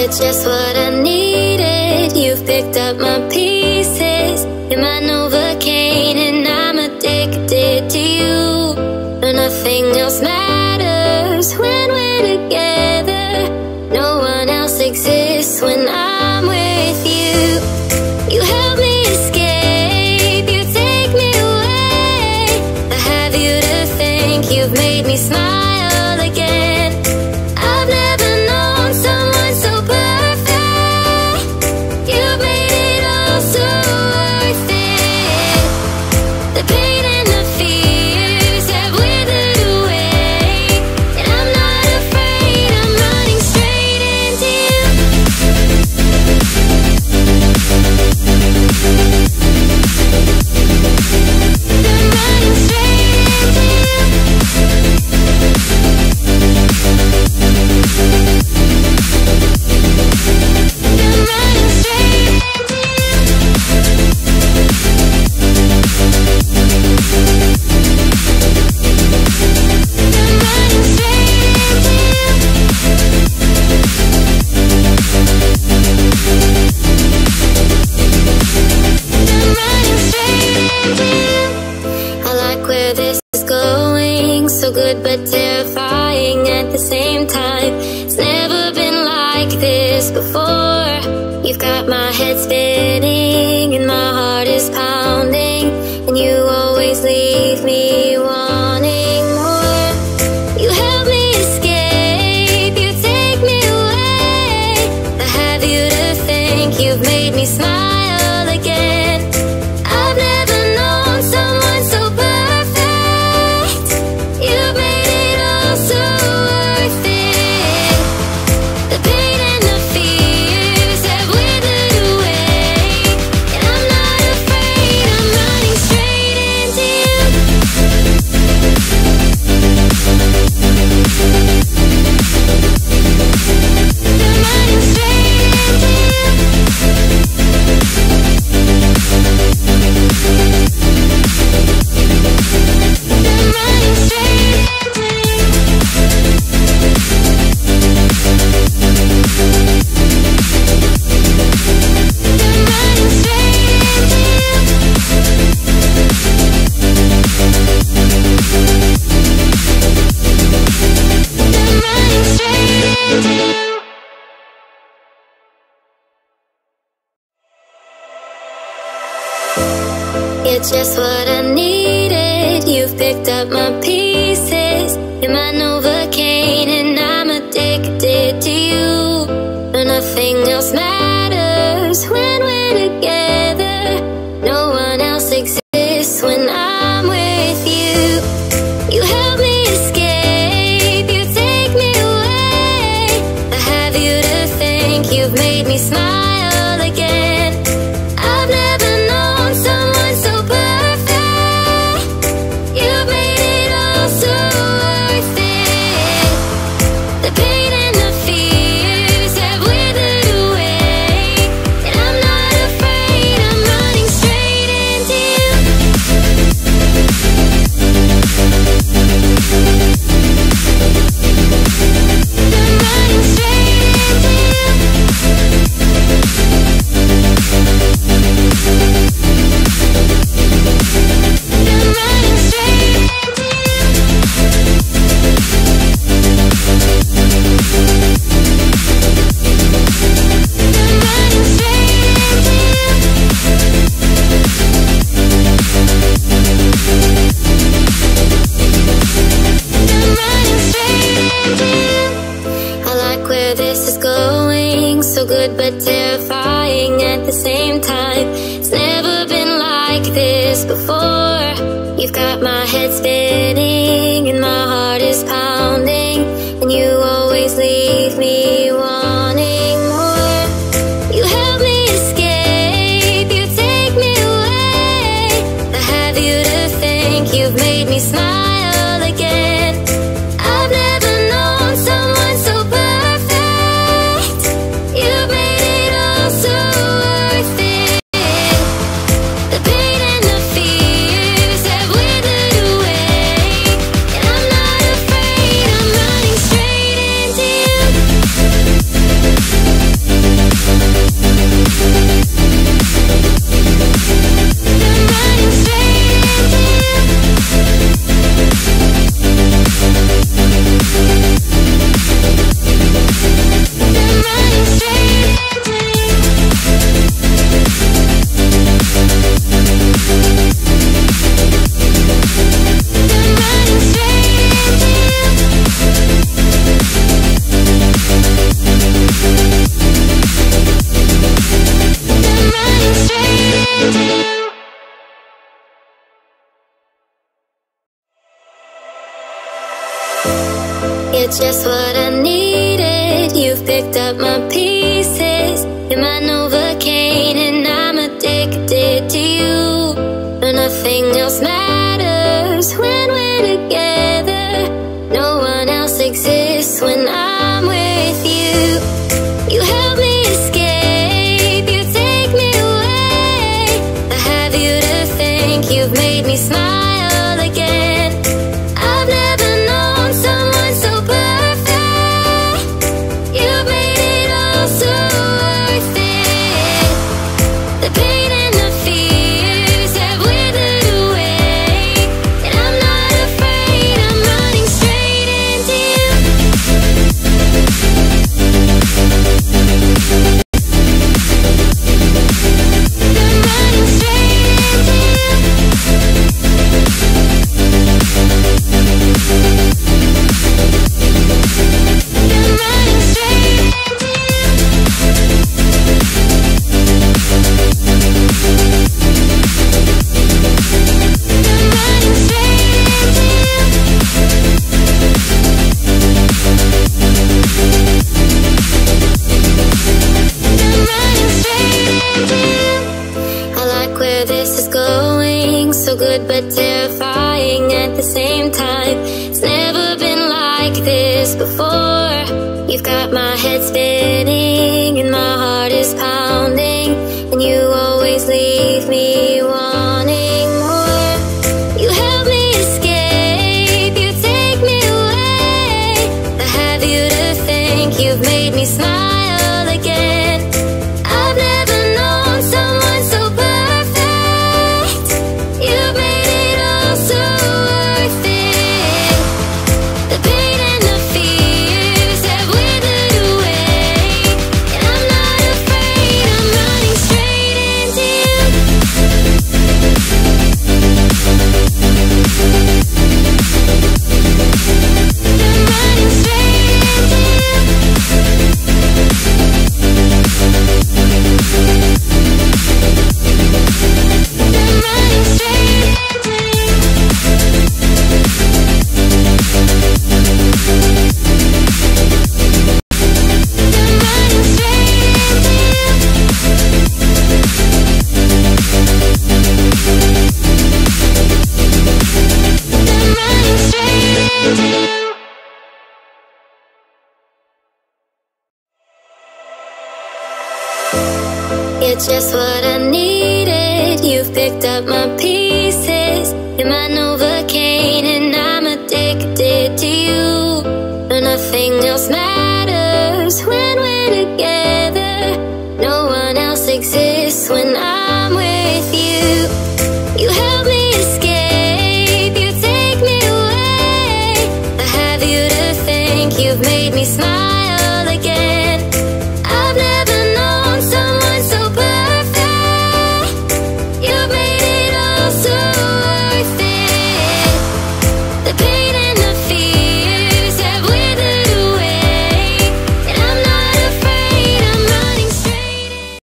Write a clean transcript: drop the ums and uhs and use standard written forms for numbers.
You're just what I needed. You've picked up my pieces. You're my Novocaine and I'm addicted to you. But nothing else matters when we're together. No one else exists when I'm with you. You help me escape, you take me away. I have you to thank, you've made me smile again. I've never known someone so perfect. You've made it all so worth it. The pain and the fears have withered away, and I'm not afraid, I'm running straight into you. I'm running straight into you. I'm running straight into I'm running straight into I'm running straight into I like where this is going, so good but terrifying at the same time. It's never been like this before. You've got my head spinning and my heart is pounding, and you always leave me wanting more. You help me escape, you take me away. I have you to thank, you've made me smile again. I've never known someone so perfect. You've made it all so worth it. The pain and the fears have withered away, and I'm not afraid, I'm running straight into you. I'm running straight into you. I'm running straight into you. I'm running straight into you. I'm running straight into you. You're just what I needed. You've picked up my pieces. You're my Novocaine and I'm addicted to you. But nothing else matters when we're together. No one else exists when I'm with you. You help me escape, you take me away. I have you to thank, you've made me smile again. I've never known someone so perfect. You've made it all so worth it. The pain and the fears have withered away, and I'm not afraid, I'm running straight into you. I'm running straight into you. I'm running straight into you. I'm running straight into you. I'm running straight into you. I like where this is going, so good but terrifying at the same time. It's never been like this before. You've got my head spinning and my heart is pounding, and you always leave me wanting more. You help me escape, you take me away. I have you to thank, you've made me smile again. I've never known someone so perfect. You've made it all so You're just what I needed. You've picked up my pieces. You're my Novocaine and I'm addicted to you. But nothing else matters when we're together. No one else exists when I'm with you. You help me escape, you take me away. I have you to thank, you've made me smile again. I've never known someone so perfect. You've made it all so worth it. The pain and the fears have withered away, and I'm not afraid, I'm running straight into you. I'm running straight into you. I'm running straight into you. I'm running straight into you. I'm running straight into you. I like where this is going, so good but terrifying at the same time. It's never been like this before. You've got my head spinning and my heart is pounding, and you always leave me wanting more. You help me escape, you take me away. I have you to thank, you've made me smile again. I've never known someone so perfect. You've made it all so worth it. The pain and the fears have withered away, and I'm not afraid, I'm running straight into you. I'm running straight into you. I'm running straight into you. I'm running straight into you. I'm running straight into you. You're just what I needed. You've picked up my pieces. You're my Novocaine and I'm addicted to you. But nothing else matters.